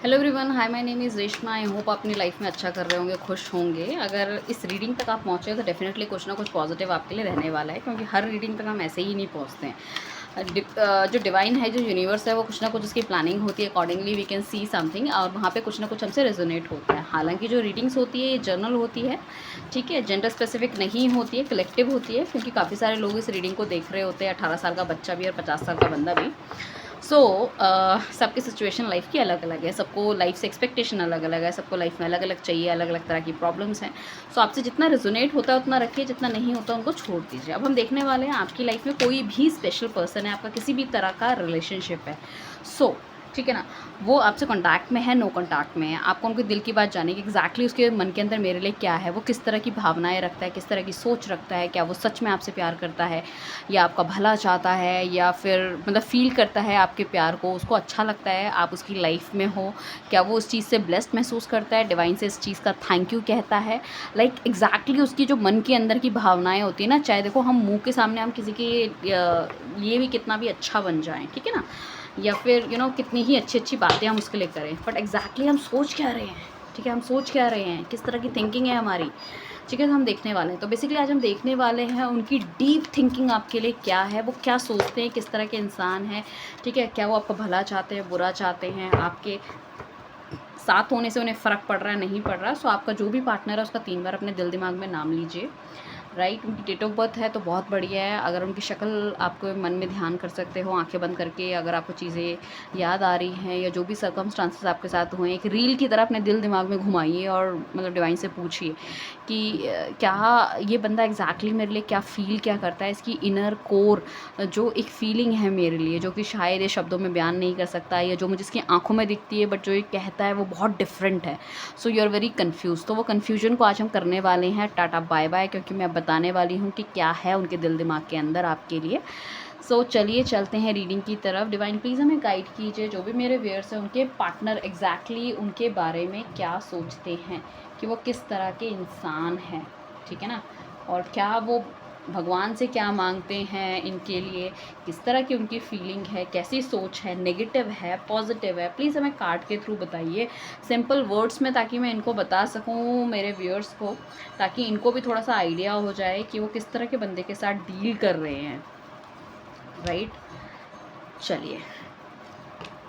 Hello everyone, hi, my name is Reshma. I hope अपनी life में अच्छा कर रहे होंगे, खुश होंगे। अगर इस रीडिंग तक आप पहुँचे हो तो डेफिनेटली कुछ ना कुछ पॉजिटिव आपके लिए रहने वाला है, क्योंकि हर रीडिंग तक हम ऐसे ही नहीं पहुँचते हैं। जो डिवाइन है, जो यूनिवर्स है, वो कुछ ना कुछ उसकी प्लानिंग होती है। Accordingly we can see something, और वहाँ पे कुछ ना कुछ हमसे रेजोनेट होता है। हालांकि जो रीडिंग्स होती है ये जर्नल होती है, ठीक है, जेंडर स्पेसिफिक नहीं होती है, कलेक्टिव होती है, क्योंकि काफ़ी सारे लोग इस रीडिंग को देख रहे होते हैं। 18 साल का बच्चा भी और 50 साल का बंदा भी। सो सबकी सिचुएशन लाइफ की अलग अलग है, सबको लाइफ से एक्सपेक्टेशन अलग अलग है, सबको लाइफ में अलग अलग चाहिए, अलग अलग तरह की प्रॉब्लम्स हैं। सो आपसे जितना रेजोनेट होता है उतना रखिए, जितना नहीं होता उनको छोड़ दीजिए। अब हम देखने वाले हैं आपकी लाइफ में कोई भी स्पेशल पर्सन है, आपका किसी भी तरह का रिलेशनशिप है। सो ठीक है ना, वो आपसे कॉन्टैक्ट में है, नो कॉन्टैक्ट में है, आपको उनके दिल की बात जानने की, एग्जैक्टली उसके मन के अंदर मेरे लिए क्या है, वो किस तरह की भावनाएं रखता है, किस तरह की सोच रखता है, क्या वो सच में आपसे प्यार करता है या आपका भला चाहता है, या फिर मतलब फ़ील करता है आपके प्यार को, उसको अच्छा लगता है आप उसकी लाइफ में हो, क्या वो उस चीज़ से ब्लेस्ड महसूस करता है, डिवाइन से इस चीज़ का थैंक यू कहता है। लाइक एग्जैक्टली उसकी जो मन के अंदर की भावनाएं होती है ना, चाहे देखो हम मुंह के सामने हम किसी के लिए भी कितना भी अच्छा बन जाएं, ठीक है ना, या फिर कितनी ही अच्छी अच्छी बातें हम उसके लिए करें, बट एग्जैक्टली हम सोच क्या रहे हैं, ठीक है, हम सोच क्या रहे हैं, किस तरह की थिंकिंग है हमारी, ठीक है, तो हम देखने वाले हैं। तो बेसिकली आज हम देखने वाले हैं उनकी डीप थिंकिंग आपके लिए क्या है, वो क्या सोचते हैं, किस तरह के इंसान हैं, ठीक है, क्या वो आपका भला चाहते हैं, बुरा चाहते हैं, आपके साथ होने से उन्हें फ़र्क पड़ रहा है, नहीं पड़ रहा। सो आपका जो भी पार्टनर है उसका 3 बार अपने दिल दिमाग में नाम लीजिए। राइट, उनकी डेट ऑफ बर्थ है तो बहुत बढ़िया है। अगर उनकी शक्ल आपको मन में ध्यान कर सकते हो आंखें बंद करके, अगर आपको चीज़ें याद आ रही हैं या जो भी सर्कमस्टांसेस आपके साथ हुए, एक रील की तरह अपने दिल दिमाग में घुमाइए और मतलब डिवाइन से पूछिए कि क्या ये बंदा एग्जैक्टली मेरे लिए क्या फ़ील क्या करता है, इसकी इनर कोर जो एक फ़ीलिंग है मेरे लिए, जो कि शायद ये शब्दों में बयान नहीं कर सकता, या जो मुझे इसकी आंखों में दिखती है बट जो ये कहता है वो बहुत डिफरेंट है। So you are very confuse. तो वो कन्फ्यूजन को आज हम करने वाले हैं टाटा बाय बाय, क्योंकि मैं बताने वाली हूँ कि क्या है उनके दिल दिमाग के अंदर आपके लिए। सो चलिए चलते हैं रीडिंग की तरफ। डिवाइन प्लीज़ हमें गाइड कीजिए, जो भी मेरे व्यूअर्स हैं उनके पार्टनर एग्जैक्टली उनके बारे में क्या सोचते हैं, कि वो किस तरह के इंसान हैं, ठीक है ना, और क्या वो भगवान से क्या मांगते हैं इनके लिए, किस तरह की उनकी फीलिंग है, कैसी सोच है, नेगेटिव है, पॉजिटिव है। प्लीज़ हमें कार्ड के थ्रू बताइए, सिंपल वर्ड्स में, ताकि मैं इनको बता सकूं मेरे व्यूअर्स को, ताकि इनको भी थोड़ा सा आइडिया हो जाए कि वो किस तरह के बंदे के साथ डील कर रहे हैं। राइट, चलिए।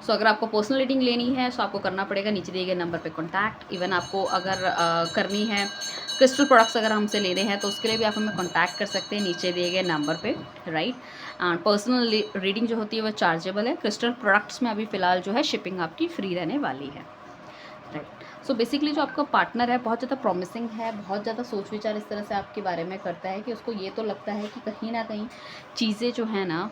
सो अगर आपको पर्सनल रीडिंग लेनी है तो आपको करना पड़ेगा नीचे दिए गए नंबर पे कांटेक्ट। इवन आपको अगर करनी है क्रिस्टल प्रोडक्ट्स अगर हमसे लेने हैं तो उसके लिए भी आप हमें कांटेक्ट कर सकते हैं नीचे दिए गए नंबर पे। राइट, पर्सनल रीडिंग जो होती है वो चार्जेबल है। क्रिस्टल प्रोडक्ट्स में अभी फ़िलहाल जो है शिपिंग आपकी फ्री रहने वाली है। राइट, सो बेसिकली जो आपका पार्टनर है बहुत ज़्यादा प्रॉमिसिंग है, बहुत ज़्यादा सोच विचार इस तरह से आपके बारे में करता है कि उसको ये तो लगता है कि कहीं ना कहीं चीज़ें जो है ना,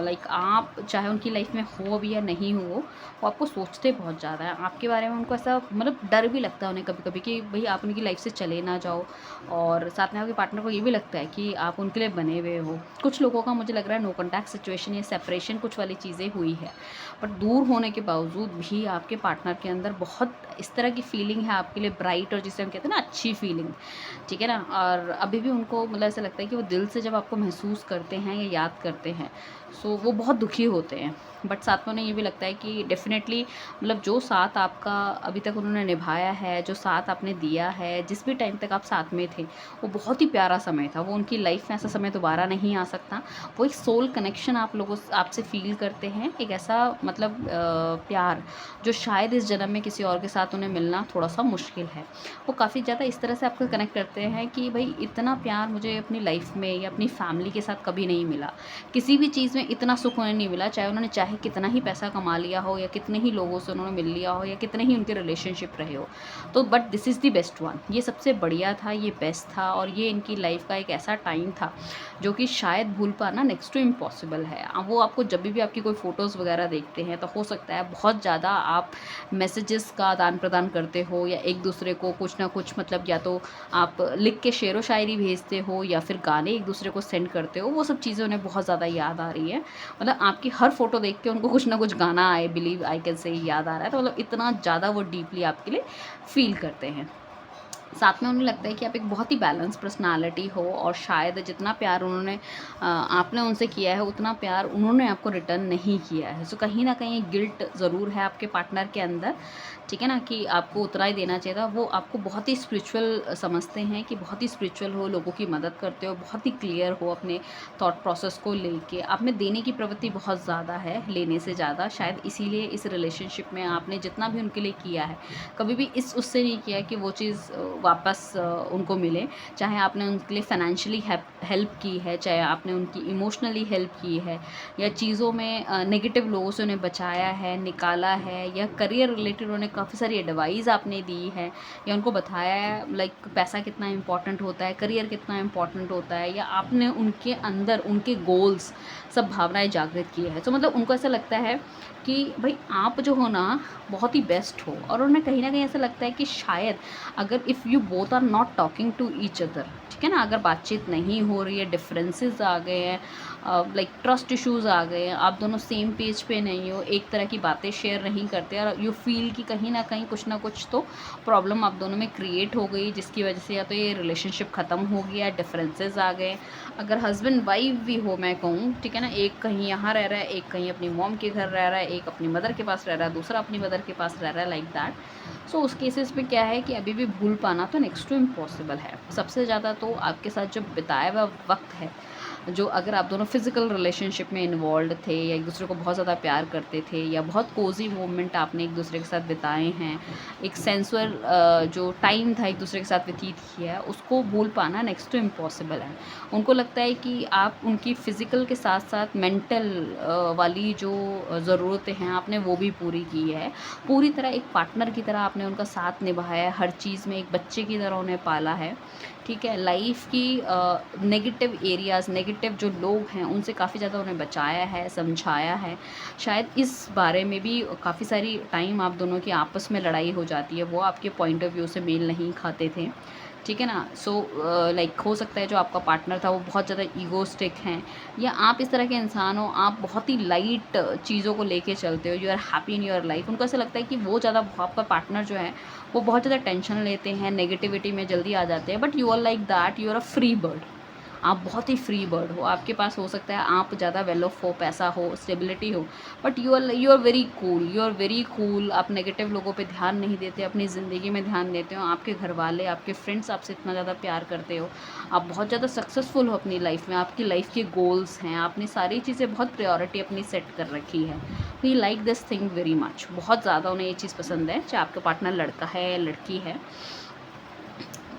लाइक आप चाहे उनकी लाइफ में हो भी या नहीं हो, वो आपको सोचते बहुत ज़्यादा है आपके बारे में। उनको ऐसा मतलब डर भी लगता है उन्हें कभी कभी कि भाई आप उनकी लाइफ से चले ना जाओ, और साथ में आपके पार्टनर को ये भी लगता है कि आप उनके लिए बने हुए हो। कुछ लोगों का मुझे लग रहा है नो कॉन्टैक्ट सिचुएशन या सेपरेशन कुछ वाली चीज़ें हुई है, बट दूर होने के बावजूद भी आपके पार्टनर के अंदर बहुत इस तरह की फीलिंग है आपके लिए, ब्राइट, और जिसे हम कहते हैं ना अच्छी फीलिंग, ठीक है ना। और अभी भी उनको मतलब ऐसा लगता है कि वो दिल से जब आपको महसूस करते हैं या याद करते हैं, सो वो बहुत दुखी होते हैं। बट साथ में उन्हें ये भी लगता है कि डेफिनेटली मतलब जो साथ आपका अभी तक उन्होंने निभाया है, जो साथ आपने दिया है, जिस भी टाइम तक आप साथ में थे, वो बहुत ही प्यारा समय था। वो उनकी लाइफ में ऐसा समय दोबारा नहीं आ सकता। वो एक सोल कनेक्शन आप लोगों आपसे फील करते हैं, एक ऐसा मतलब प्यार जो शायद इस जन्म में किसी और के साथ उन्हें मिलना थोड़ा सा मुश्किल है। वो काफ़ी ज़्यादा इस तरह से आपको कनेक्ट करते हैं कि भाई इतना प्यार मुझे अपनी लाइफ में या अपनी फैमिली के साथ कभी नहीं मिला, किसी भी चीज़ में इतना सुख उन्हें नहीं मिला, चाहे उन्होंने चाहे कितना ही पैसा कमा लिया हो, या कितने ही लोगों से उन्होंने मिल लिया हो, या कितने ही उनके रिलेशनशिप रहे हो। तो but this is the best one, ये सबसे बढ़िया था, ये बेस्ट था, और ये इनकी लाइफ का एक ऐसा टाइम था जो कि शायद भूल पाना नेक्स्ट टू इम्पॉसिबल है। वो आपको जब भी आपकी कोई फ़ोटोज़ वगैरह देखते हैं तो हो सकता है बहुत ज़्यादा आप मैसेजेस का आदान प्रदान करते हो, या एक दूसरे को कुछ ना कुछ मतलब या तो आप लिख के शेरो शायरी भेजते हो, या फिर गाने एक दूसरे को सेंड करते हो। वो सब चीज़ें उन्हें बहुत ज़्यादा याद आ रही है। मतलब आपकी हर फ़ोटो देख के उनको कुछ ना कुछ गाना I believe I can say याद आ रहा है। तो मतलब इतना ज़्यादा वो डीपली आपके लिए फ़ील करते हैं। साथ में उन्हें लगता है कि आप एक बहुत ही बैलेंस पर्सनालिटी हो, और शायद जितना प्यार उन्होंने आपने उनसे किया है उतना प्यार उन्होंने आपको रिटर्न नहीं किया है। सो कहीं न कहीं गिल्ट ज़रूर है आपके पार्टनर के अंदर, ठीक है ना? कि आपको उतना ही देना चाहिए था। वो आपको बहुत ही स्पिरिचुअल समझते हैं, कि बहुत ही स्पिरिचुअल हो, लोगों की मदद करते हो, बहुत ही क्लियर हो अपने थॉट प्रोसेस को लेके। आप में देने की प्रवृत्ति बहुत ज़्यादा है, लेने से ज़्यादा। शायद इसीलिए इस रिलेशनशिप में आपने जितना भी उनके लिए किया है, कभी भी इस उससे नहीं किया कि वो चीज़ वापस उनको मिले। चाहे आपने उनके लिए फाइनेंशियली हेल्प की है, चाहे आपने उनकी इमोशनली हेल्प की है, या चीज़ों में नेगेटिव लोगों से उन्हें बचाया है, निकाला है, या करियर रिलेटेड उन्हें काफ़ी सारी एडवाइस आपने दी है, या उनको बताया है लाइक पैसा कितना इंपॉर्टेंट होता है, करियर कितना इंपॉर्टेंट होता है, या आपने उनके अंदर उनके गोल्स सब भावनाएं जागृत की है। तो मतलब उनको ऐसा लगता है कि भाई आप जो हो ना बहुत ही बेस्ट हो, और उन्हें कहीं ना कहीं ऐसा लगता है कि शायद अगर if you both are not talking to each other, ठीक है ना, अगर बातचीत नहीं हो रही है, डिफरेंसेस आ गए हैं, लाइक ट्रस्ट इश्यूज आ गए हैं, आप दोनों सेम पेज पे नहीं हो, एक तरह की बातें शेयर नहीं करते, और यू फील कि कहीं ना कुछ तो प्रॉब्लम आप दोनों में क्रिएट हो गई, जिसकी वजह से या तो ये रिलेशनशिप ख़त्म हो गया, डिफरेंसेस आ गए। अगर हस्बैंड वाइफ भी हो, मैं कहूँ, ठीक है ना, एक कहीं यहाँ रह रहा है, एक कहीं अपनी मॉम के घर रह रहा है, एक अपनी मदर के पास रह रहा है, दूसरा अपनी मदर के पास रह रहा है, लाइक दैट। सो उस केसेस में क्या है कि अभी भी भूल पाना तो नेक्स्ट टू इम्पॉसिबल है। सबसे ज़्यादा तो आपके साथ जो बिताया हुआ वक्त है, जो अगर आप दोनों फिजिकल रिलेशनशिप में इन्वॉल्व थे, या एक दूसरे को बहुत ज़्यादा प्यार करते थे, या बहुत कोजी मोमेंट आपने एक दूसरे के साथ बिताए हैं, एक सेंसुअल जो टाइम था एक दूसरे के साथ व्यतीत किया है, उसको भूल पाना नेक्स्ट टू इम्पॉसिबल है। उनको लगता है कि आप उनकी फ़िज़िकल के साथ साथ मेंटल वाली जो ज़रूरतें हैं आपने वो भी पूरी की है। पूरी तरह एक पार्टनर की तरह आपने उनका साथ निभाया है, हर चीज़ में एक बच्चे की तरह उन्हें पाला है, ठीक है। लाइफ की नेगेटिव एरियाज़, नेगेटिव जो लोग हैं उनसे काफ़ी ज़्यादा उन्हें बचाया है, समझाया है। शायद इस बारे में भी काफ़ी सारी टाइम आप दोनों की आपस में लड़ाई हो जाती है, वो आपके पॉइंट ऑफ व्यू से मेल नहीं खाते थे, ठीक है ना। सो लाइक हो सकता है जो आपका पार्टनर था वो बहुत ज़्यादा ईगोस्टिक हैं, या आप इस तरह के इंसान हो, आप बहुत ही लाइट चीज़ों को लेके चलते हो, you are happy in your life. उनको ऐसा लगता है कि वो ज़्यादा, आपका पार्टनर जो है वो बहुत ज़्यादा टेंशन लेते हैं, नेगेटिविटी में जल्दी आ जाते हैं, but you are like that, you are a free bird. आप बहुत ही फ्री बर्ड हो, आपके पास हो सकता है आप ज़्यादा वेल ऑफ हो, पैसा हो, स्टेबिलिटी हो, but you are very cool, you are very cool. आप नेगेटिव लोगों पे ध्यान नहीं देते, अपनी ज़िंदगी में ध्यान देते हो, आपके घर वाले, आपके फ्रेंड्स आपसे इतना ज़्यादा प्यार करते हो, आप बहुत ज़्यादा सक्सेसफुल हो अपनी लाइफ में, आपकी लाइफ के गोल्स हैं, आपने सारी चीज़ें बहुत प्रायोरिटी अपनी सेट कर रखी है। तो ये like this thing very much, बहुत ज़्यादा उन्हें ये चीज़ पसंद है, चाहे आपका पार्टनर लड़का है या लड़की है,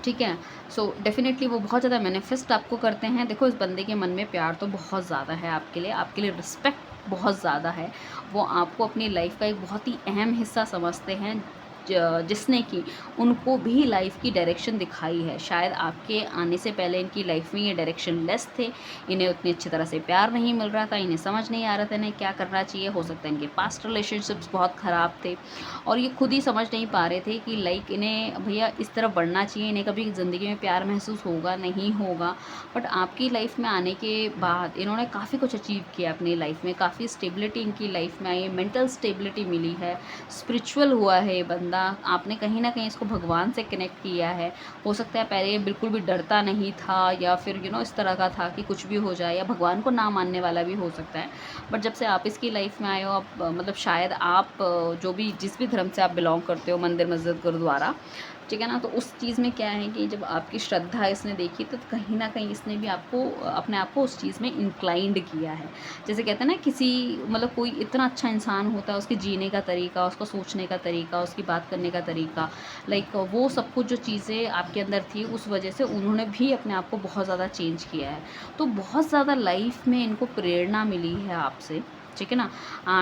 ठीक है। सो डेफिनेटली वो बहुत ज़्यादा मैनिफेस्ट आपको करते हैं। देखो इस बंदे के मन में प्यार तो बहुत ज़्यादा है आपके लिए रिस्पेक्ट बहुत ज़्यादा है। वो आपको अपनी लाइफ का एक बहुत ही अहम हिस्सा समझते हैं, जिसने कि उनको भी लाइफ की डायरेक्शन दिखाई है। शायद आपके आने से पहले इनकी लाइफ में ये डायरेक्शन लेस थे, इन्हें उतनी अच्छी तरह से प्यार नहीं मिल रहा था, इन्हें समझ नहीं आ रहा था इन्हें क्या करना चाहिए। हो सकता है इनके पास्ट रिलेशनशिप्स बहुत ख़राब थे, और ये खुद ही समझ नहीं पा रहे थे कि लाइक इन्हें भैया इस तरफ बढ़ना चाहिए, इन्हें कभी ज़िंदगी में प्यार महसूस होगा नहीं होगा। बट आपकी लाइफ में आने के बाद इन्होंने काफ़ी कुछ अचीव किया अपनी लाइफ में, काफ़ी स्टेबिलिटी इनकी लाइफ में आई, मेंटल स्टेबिलिटी मिली है, स्पिरिचुअल हुआ है ये बंदा। आपने कहीं ना कहीं इसको भगवान से कनेक्ट किया है। हो सकता है पहले ये बिल्कुल भी डरता नहीं था, या फिर इस तरह का था कि कुछ भी हो जाए, या भगवान को ना मानने वाला भी हो सकता है। बट जब से आप इसकी लाइफ में आए हो, आप मतलब शायद आप जो भी जिस भी धर्म से आप बिलोंग करते हो, मंदिर मस्जिद गुरुद्वारा, ठीक है ना, तो उस चीज़ में क्या है कि जब आपकी श्रद्धा इसने देखी, तो कहीं ना कहीं इसने भी आपको अपने आप को उस चीज़ में इंक्लाइंड किया है। जैसे कहते हैं ना, किसी मतलब कोई इतना अच्छा इंसान होता है, उसके जीने का तरीका, उसका सोचने का तरीका, उसकी बात करने का तरीका, लाइक वो सब कुछ जो चीज़ें आपके अंदर थी, उस वजह से उन्होंने भी अपने आप को बहुत ज़्यादा चेंज किया है। तो बहुत ज़्यादा लाइफ में इनको प्रेरणा मिली है आपसे, ठीक है ना।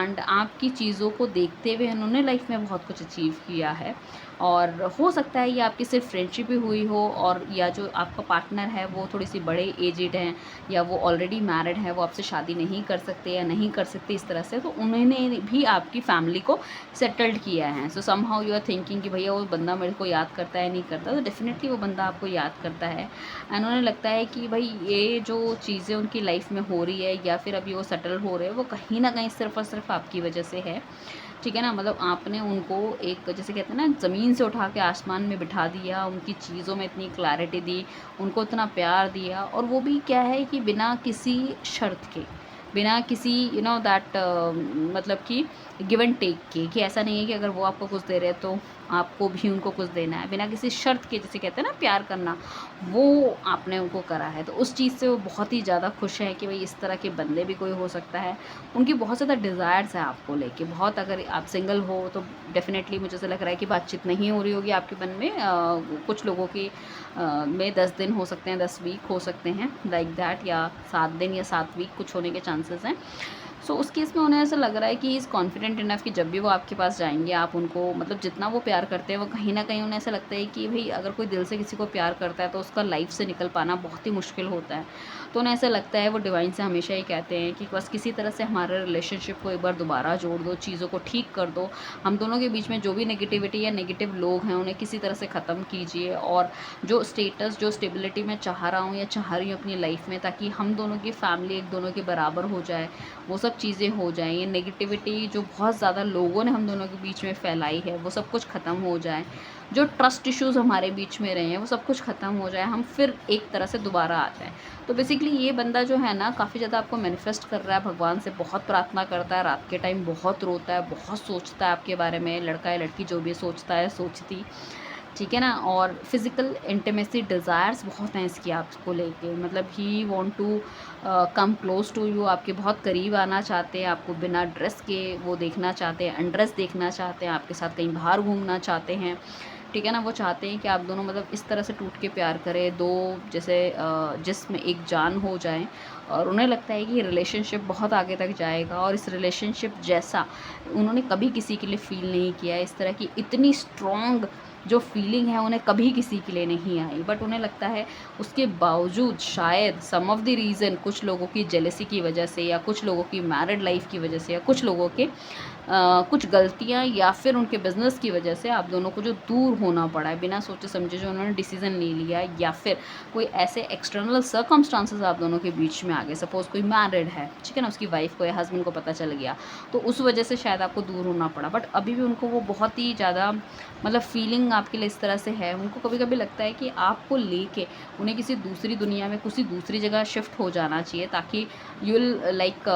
एंड आपकी चीज़ों को देखते हुए इन्होंने लाइफ में बहुत कुछ अचीव किया है। और हो सकता है ये आपकी सिर्फ फ्रेंडशिप ही हुई हो, और या जो आपका पार्टनर है वो थोड़ी सी बड़े एजेड हैं, या वो ऑलरेडी मैरिड है, वो आपसे शादी नहीं कर सकते या नहीं कर सकते इस तरह से, तो उन्होंने भी आपकी फैमिली को सेटल्ड किया है। So somehow you are thinking कि भैया वो बंदा मेरे को याद करता है नहीं करता, तो डेफिनेटली वो बंदा आपको याद करता है। एंड उन्हें लगता है कि भाई ये जो चीज़ें उनकी लाइफ में हो रही है, या फिर अभी वो सेटल हो रहे हैं, वो कहीं ना कहीं सिर्फ और सिर्फ आपकी वजह से है। ठीक है ना। मतलब आपने उनको एक जैसे कहते हैं ना ज़मीन से उठा के आसमान में बिठा दिया, उनकी चीज़ों में इतनी क्लैरिटी दी, उनको इतना प्यार दिया, और वो भी क्या है कि बिना किसी शर्त के, बिना किसी दैट मतलब कि गिव एंड टेक के, कि ऐसा नहीं है कि अगर वो आपको कुछ दे रहे हैं तो आपको भी उनको कुछ देना है, बिना किसी शर्त के, जिसे कहते हैं ना प्यार करना, वो आपने उनको करा है। तो उस चीज़ से वो बहुत ही ज़्यादा खुश है कि भाई इस तरह के बंदे भी कोई हो सकता है। उनकी बहुत ज़्यादा डिज़ायर्स है आपको लेके, बहुत। अगर आप सिंगल हो तो डेफ़िनेटली मुझे ऐसा लग रहा है कि बातचीत नहीं हो रही होगी आपके मन में। कुछ लोगों की में 10 दिन हो सकते हैं, 10 वीक हो सकते हैं, लाइक दैट, या 7 दिन या 7 वीक कुछ होने के चांसेस हैं। सो उस केस में उन्हें ऐसा लग रहा है कि इज़ कॉन्फिडेंट इनफ कि जब भी वो आपके पास जाएँगे, आप उनको मतलब जितना वो प्यार करते हैं, वो कहीं न कहीं उन्हें ऐसा लगता है कि भई अगर कोई दिल से किसी को प्यार करता है तो उसका लाइफ़ से निकल पाना बहुत ही मुश्किल होता है। तो उन्हें ऐसा लगता है, वो डिवाइन से हमेशा ही कहते हैं कि बस किसी तरह से हमारे रिलेशनशिप को एक बार दोबारा जोड़ दो, चीज़ों को ठीक कर दो। हम दोनों के बीच में जो भी नेगेटिविटी या नेगेटिव लोग हैं, उन्हें किसी तरह से ख़त्म कीजिए, और जो स्टेटस, जो स्टेबिलिटी मैं चाह रहा हूँ या चाह रही हूँ अपनी लाइफ़ में, ताकि हम दोनों की फैमिली एक दोनों के बराबर हो जाए, वो सब चीज़ें हो जाएँ। ये नेगेटिविटी जो बहुत ज़्यादा लोगों ने हम दोनों के बीच में फैलाई है, वो सब कुछ ख़त्म हो जाए। जो ट्रस्ट इश्यूज़ हमारे बीच में रहे हैं, वो सब कुछ ख़त्म हो जाए, हम फिर एक तरह से दोबारा आ जाएँ। तो बेसिकली ये बंदा जो है ना, काफ़ी ज़्यादा आपको मैनिफेस्ट कर रहा है, भगवान से बहुत प्रार्थना करता है, रात के टाइम बहुत रोता है, बहुत सोचता है आपके बारे में, लड़का या लड़की जो भी सोचता है, सोचती, ठीक है ना। और फिज़िकल इंटीमेसी डिज़ायर्स बहुत हैं इसकी आपको लेके, मतलब he want to come close to you, आपके बहुत करीब आना चाहते हैं, आपको बिना ड्रेस के वो देखना चाहते हैं, अनड्रेस देखना चाहते हैं, आपके साथ कहीं बाहर घूमना चाहते हैं, ठीक है ना। वो चाहते हैं कि आप दोनों मतलब इस तरह से टूट के प्यार करें, दो जैसे जिस्म एक जान हो जाएँ, और उन्हें लगता है कि ये रिलेशनशिप बहुत आगे तक जाएगा, और इस रिलेशनशिप जैसा उन्होंने कभी किसी के लिए फ़ील नहीं किया है। इस तरह की इतनी स्ट्रॉन्ग जो फीलिंग है उन्हें कभी किसी के लिए नहीं आई, बट उन्हें लगता है उसके बावजूद शायद सम ऑफ द रीज़न, कुछ लोगों की जेलसी की वजह से, या कुछ लोगों की मैरिड लाइफ की वजह से, या कुछ लोगों के कुछ गलतियाँ, या फिर उनके बिज़नेस की वजह से आप दोनों को जो दूर होना पड़ा है, बिना सोचे समझे जो उन्होंने डिसीज़न नहीं लिया, या फिर कोई ऐसे एक्सटर्नल सर्कमस्टांसेस आप दोनों के बीच में आ गए। सपोज़ कोई मैरिड है, ठीक है ना, उसकी वाइफ़ को या हस्बैंड को पता चल गया, तो उस वजह से शायद आपको दूर होना पड़ा। बट अभी भी उनको वो बहुत ही ज़्यादा मतलब फ़ीलिंग आपके लिए इस तरह से है, उनको कभी-कभी लगता है कि आपको लेके उन्हें किसी दूसरी दुनिया में, किसी दूसरी जगह शिफ्ट हो जाना चाहिए, ताकि यू विल लाइक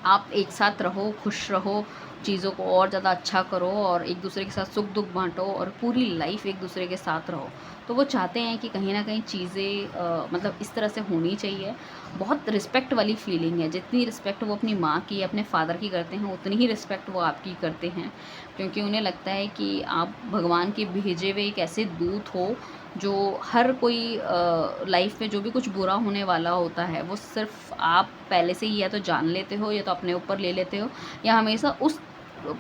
आप एक साथ रहो, खुश रहो, चीज़ों को और ज़्यादा अच्छा करो, और एक दूसरे के साथ सुख-दुख बाँटो, और पूरी लाइफ़ एक दूसरे के साथ रहो। तो वो चाहते हैं कि कहीं न कहीं चीज़ें मतलब इस तरह से होनी चाहिए। बहुत रिस्पेक्ट वाली फीलिंग है, जितनी रिस्पेक्ट वो अपनी माँ की, अपने फ़ादर की करते हैं, उतनी ही रिस्पेक्ट वो आपकी करते हैं। क्योंकि उन्हें लगता है कि आप भगवान के भेजे हुए एक ऐसे दूत हो, जो हर कोई लाइफ में जो भी कुछ बुरा होने वाला होता है, वो सिर्फ़ आप पहले से ही या तो जान लेते हो, या तो अपने ऊपर ले लेते हो, या हमेशा उस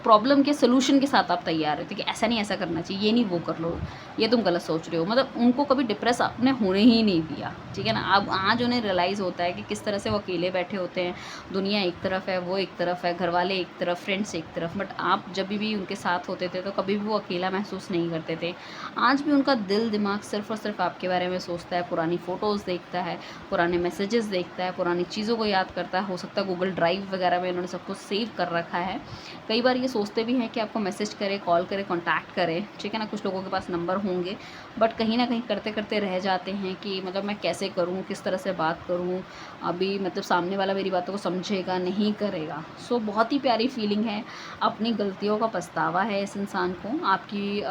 प्रॉब्लम के सॉल्यूशन के साथ आप तैयार रहते हो कि ऐसा नहीं ऐसा करना चाहिए, ये नहीं वो कर लो, ये तुम गलत सोच रहे हो। मतलब उनको कभी डिप्रेस आपने होने ही नहीं दिया, ठीक है ना। अब आज उन्हें रियलाइज़ होता है कि किस तरह से वो अकेले बैठे होते हैं, दुनिया एक तरफ है, वो एक तरफ है, घरवाले एक तरफ, फ्रेंड्स एक तरफ, बट आप जब भी उनके साथ होते थे तो कभी भी वो अकेला महसूस नहीं करते थे। आज भी उनका दिल दिमाग सिर्फ़ और सिर्फ़ आपके बारे में सोचता है, पुरानी फ़ोटोज़ देखता है, पुराने मैसेजेस देखता है, पुरानी चीज़ों को याद करता है। हो सकता है गूगल ड्राइव वगैरह में उन्होंने सब कुछ सेव कर रखा है। कई बार ये सोचते भी हैं कि आपको मैसेज करे, कॉल करे, कॉन्टैक्ट करे, ठीक है ना। कुछ लोगों के पास नंबर होंगे, बट कहीं न कहीं करते-करते रह जाते हैं कि मतलब मैं कैसे करूँ, किस तरह से बात करूँ, अभी मतलब सामने वाला मेरी बातों को समझेगा, नहीं करेगा। सो बहुत ही प्यारी फीलिंग है, अपनी गलतियों का पछतावा है इस इंसान को। आपकी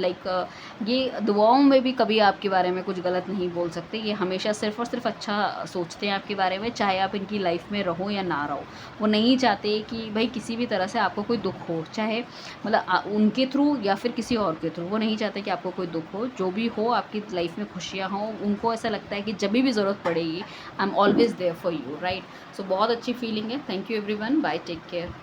लाइक ये दुआओं में भी कभी आपके बारे में कुछ गलत नहीं बोल सकते, ये हमेशा सिर्फ़ और सिर्फ़ अच्छा सोचते हैं आपके बारे में, चाहे आप इनकी लाइफ़ में रहो या ना रहो। वो नहीं चाहते कि भई किसी भी तरह से आपको कोई दुःख हो, चाहे मतलब उनके थ्रू या फिर किसी और के थ्रू, वो नहीं चाहते कि आपको कोई दुःख हो। जो भी हो, आपकी लाइफ़ में खुशियाँ हों, उनको ऐसा लगता है कि जभी भी ज़रूरत पड़ेगी, I am always there for you, right? So बहुत अच्छी फीलिंग है। Thank you everyone, bye, take care.